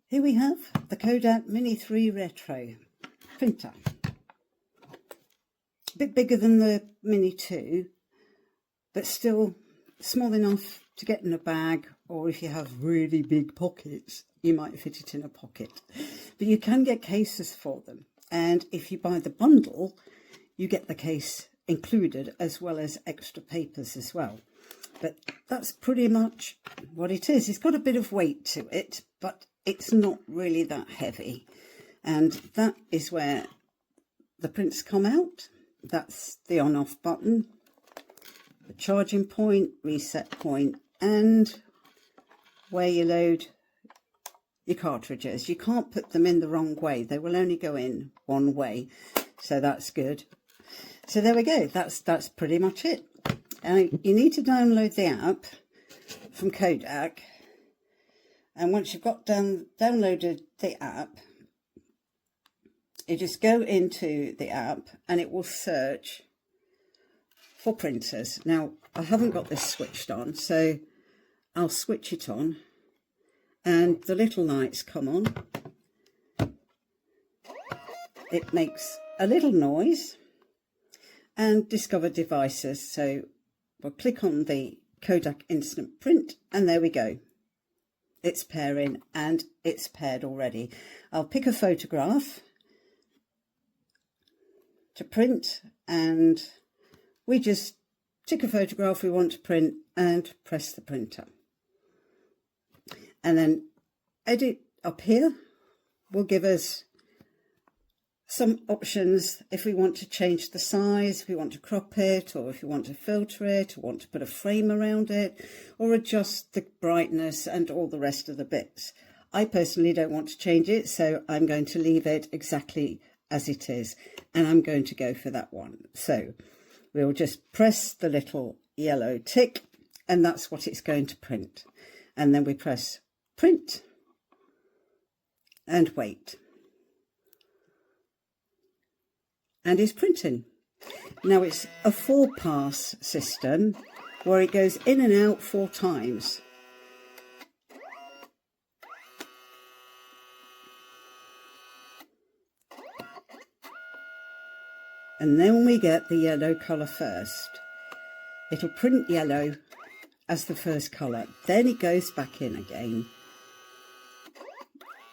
Here we have the KODAK Mini 3 Retro printer. A bit bigger than the Mini 2, but still small enough to get in a bag, or if you have really big pockets, you might fit it in a pocket. But you can get cases for them, and if you buy the bundle, you get the case included as well as extra papers as well. But that's pretty much what it is. It's got a bit of weight to it, but it's not really that heavy. And that is where the prints come out. That's the on-off button, the charging point, reset point, and where you load your cartridges. You can't put them in the wrong way. They will only go in one way. So that's good. So there we go. That's pretty much it. And you need to download the app from KODAK. And once you've got downloaded the app, you just go into the app and it will search for printers. Now, I haven't got this switched on, so I'll switch it on. And the little lights come on. It makes a little noise. And discover devices. So we'll click on the KODAK Instant Print, and there we go. It's pairing, and it's paired already. I'll pick a photograph to print, and we just tick a photograph we want to print and press the printer. And then edit up here will give us some options if we want to change the size, if we want to crop it, or if you want to filter it, or want to put a frame around it, or adjust the brightness and all the rest of the bits. I personally don't want to change it, so I'm going to leave it exactly as it is, and I'm going to go for that one. So we'll just press the little yellow tick, and that's what it's going to print. And then we press print and wait. And it's printing. Now it's a 4-pass system where it goes in and out 4 times. And then we get the yellow colour first. It'll print yellow as the first colour. Then it goes back in again.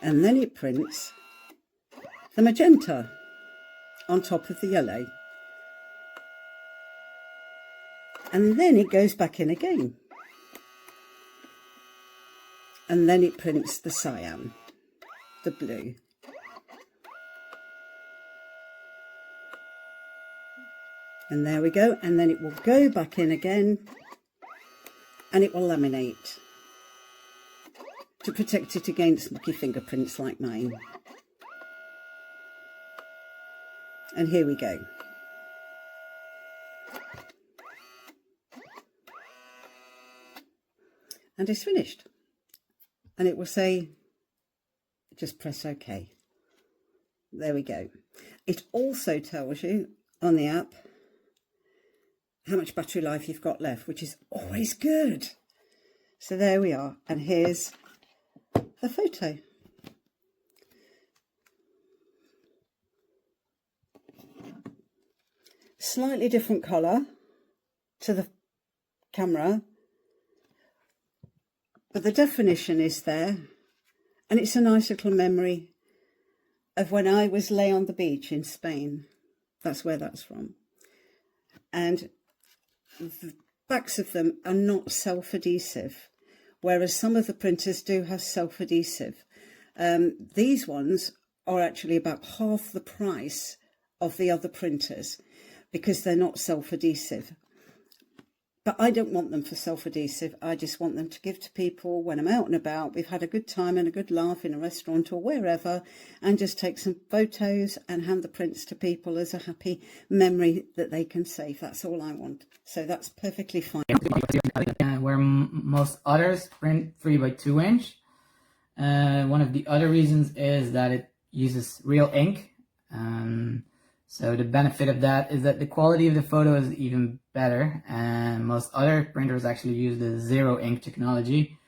And then it prints the magenta on top of the yellow, and then it goes back in again, and then it prints the cyan, the blue, and there we go. And then it will go back in again, and it will laminate to protect it against lucky fingerprints like mine. And here we go. And it's finished. And it will say, just press OK. There we go. It also tells you on the app how much battery life you've got left, which is always good. So there we are. And here's the photo. Slightly different colour to the camera, but the definition is there, and it's a nice little memory of when I was lay on the beach in Spain. That's where that's from. And the backs of them are not self-adhesive, whereas some of the printers do have self-adhesive. These ones are actually about half the price of the other printers, because they're not self-adhesive. But I don't want them for self-adhesive. I just want them to give to people when I'm out and about. We've had a good time and a good laugh in a restaurant or wherever, and just take some photos and hand the prints to people as a happy memory that they can save. That's all I want. So that's perfectly fine. Where most others print 3x2 inch. One of the other reasons is that it uses real ink. So the benefit of that is that the quality of the photo is even better, and most other printers actually use the zero ink technology,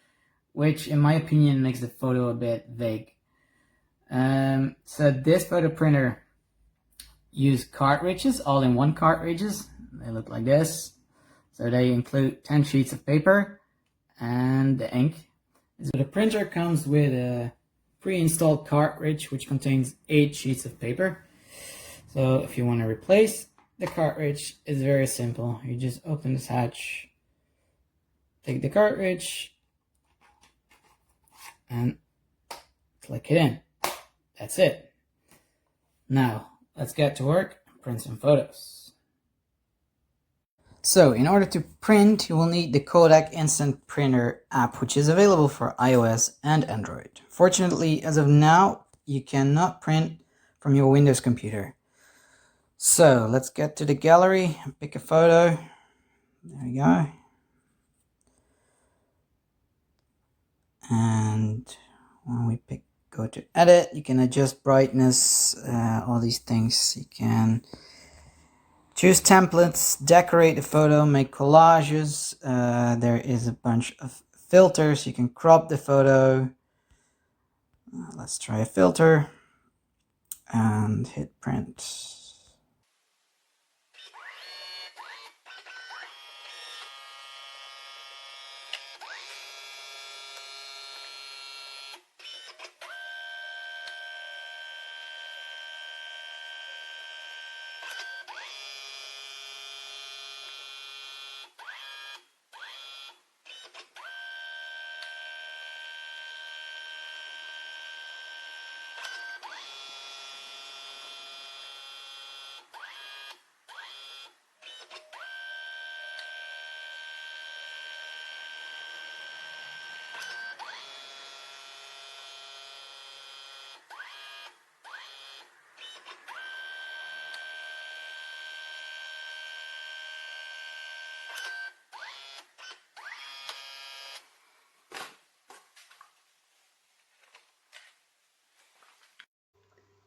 which in my opinion makes the photo a bit vague. So this photo printer use cartridges, all in one cartridges. They look like this. So they include 10 sheets of paper and the ink. So the printer comes with a pre-installed cartridge which contains 8 sheets of paper. So if you want to replace the cartridge, it's very simple. You just open this hatch, take the cartridge, and click it in. That's it. Now, let's get to work and print some photos. So, in order to print, you will need the KODAK Instant Printer app, which is available for iOS and Android. Fortunately, as of now, you cannot print from your Windows computer. So, let's get to the gallery and pick a photo. There we go. And when we go to edit, you can adjust brightness, all these things. You can choose templates, decorate the photo, make collages. There is a bunch of filters. You can crop the photo. Let's try a filter and hit print.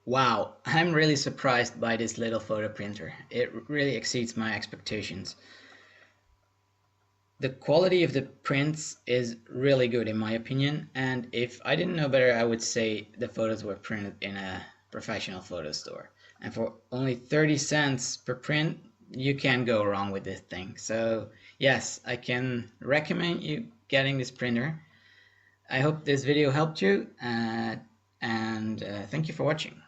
Wow, I'm really surprised by this little photo printer. It really exceeds my expectations. The quality of the prints is really good in my opinion, and if I didn't know better, I would say the photos were printed in a professional photo store. And for only 30 cents per print, you can't go wrong with this thing. So yes, I can recommend you getting this printer. I hope this video helped you, and thank you for watching.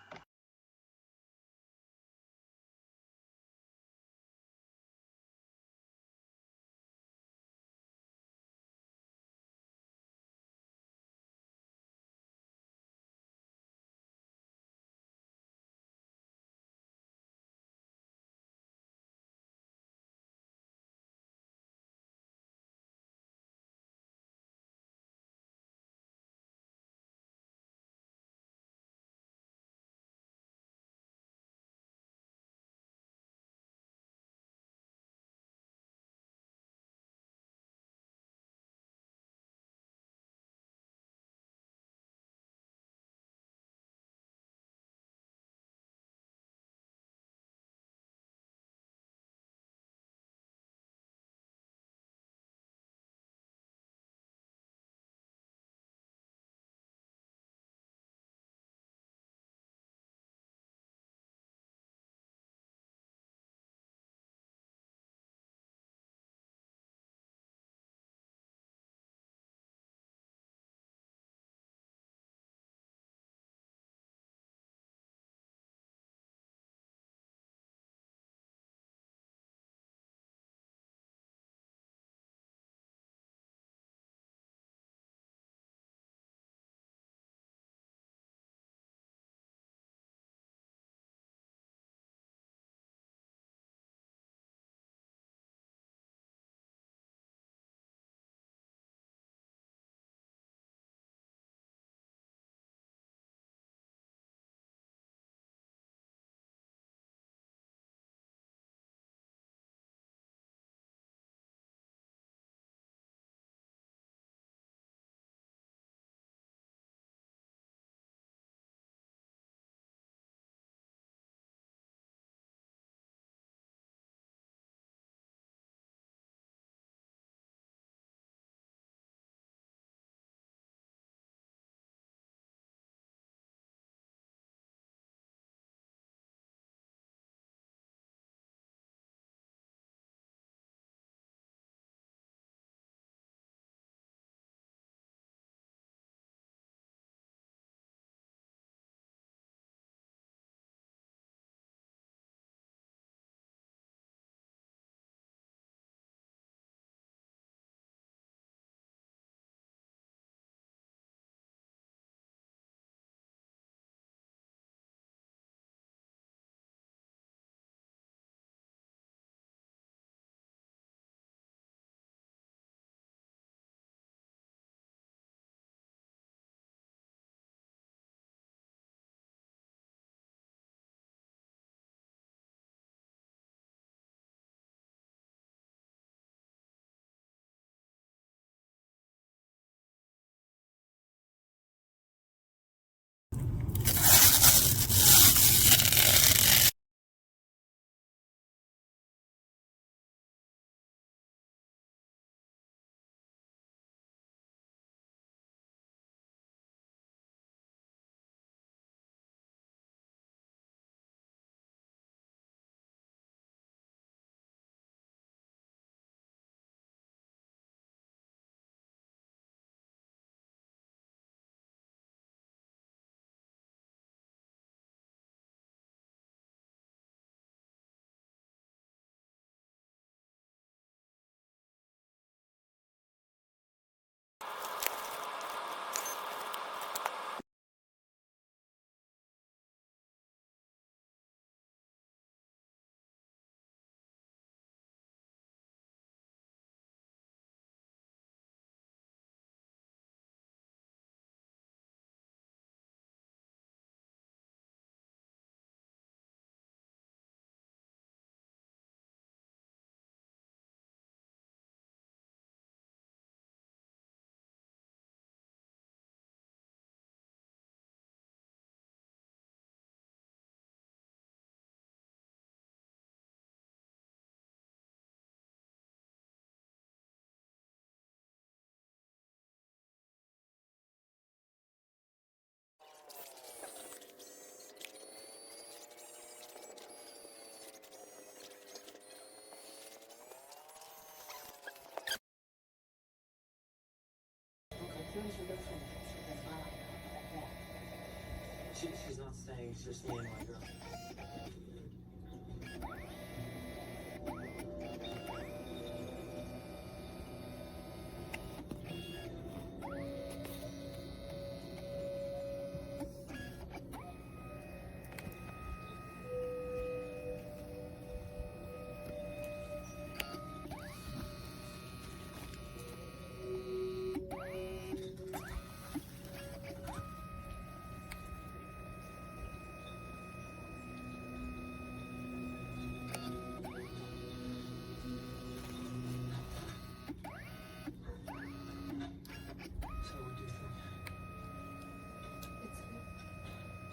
She's not staying, it's just me and my girl.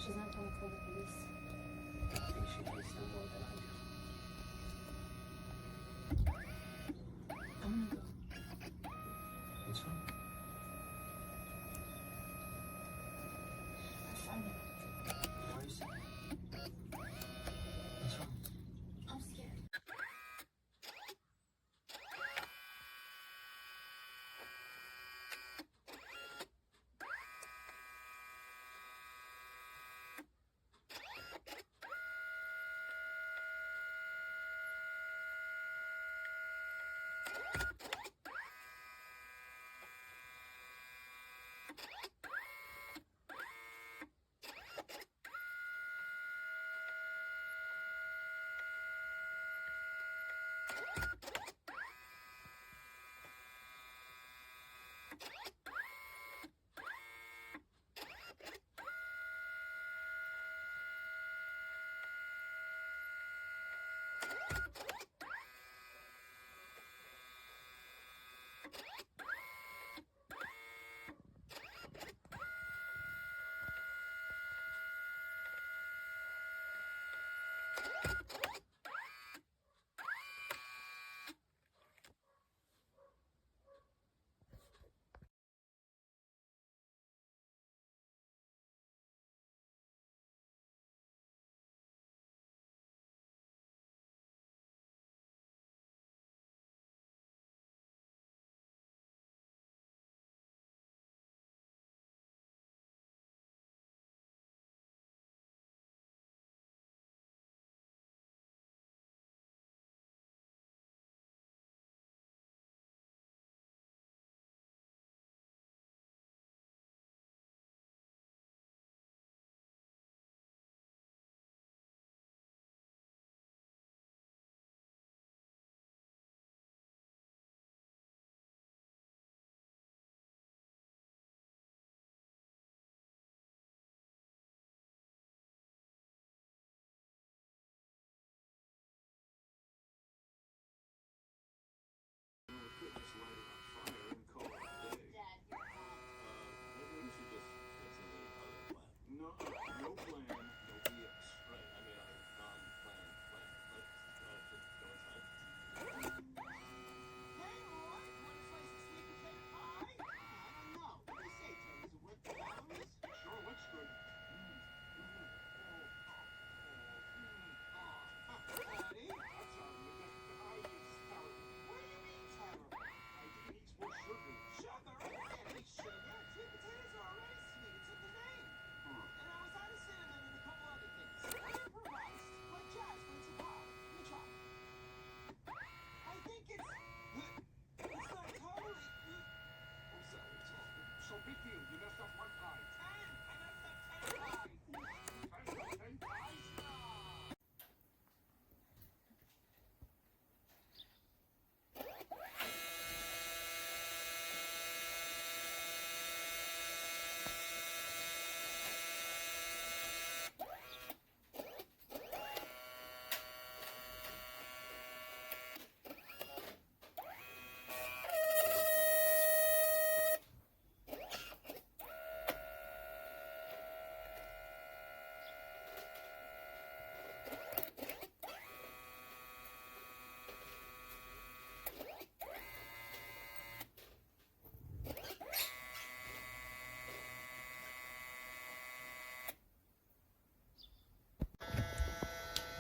She's not gonna call the police. I think she hates them more than I do. I'm gonna go. What's wrong? I'm fine. Why are you sad? What's wrong? I'm scared.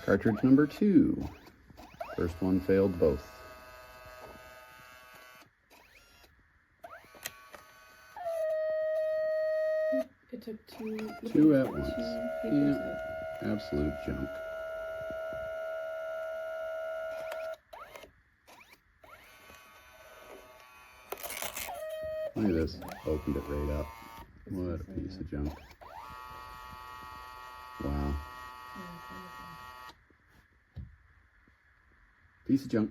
Cartridge number 2. First one failed both. It took two. Two at once. Two papers Yeah. Absolute junk. Look at this. Opened it right up. What a piece of junk. Wow. Piece of junk.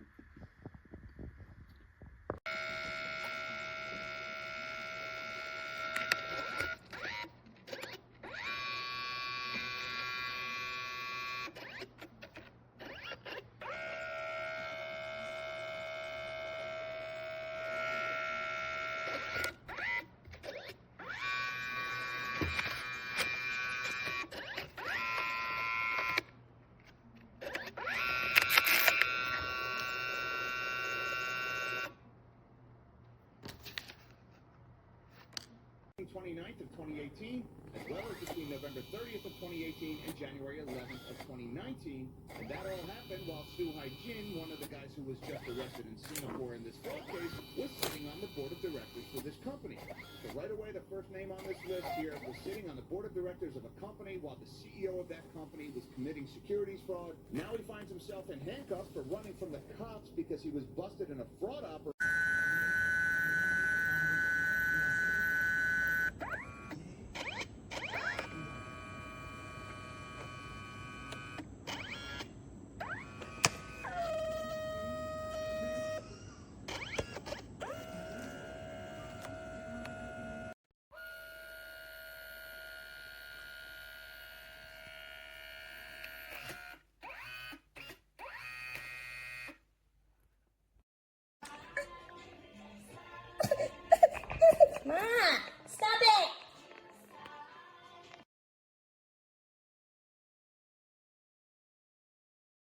Of 2018, as well as between November 30th of 2018 and January 11th of 2019. And that all happened while Stu Hai-jin, one of the guys who was just arrested in Singapore in this fraud case, was sitting on the board of directors for this company. So right away, the first name on this list here was sitting on the board of directors of a company while the CEO of that company was committing securities fraud. Now he finds himself in handcuffs for running from the cops because he was busted in a fraud operation.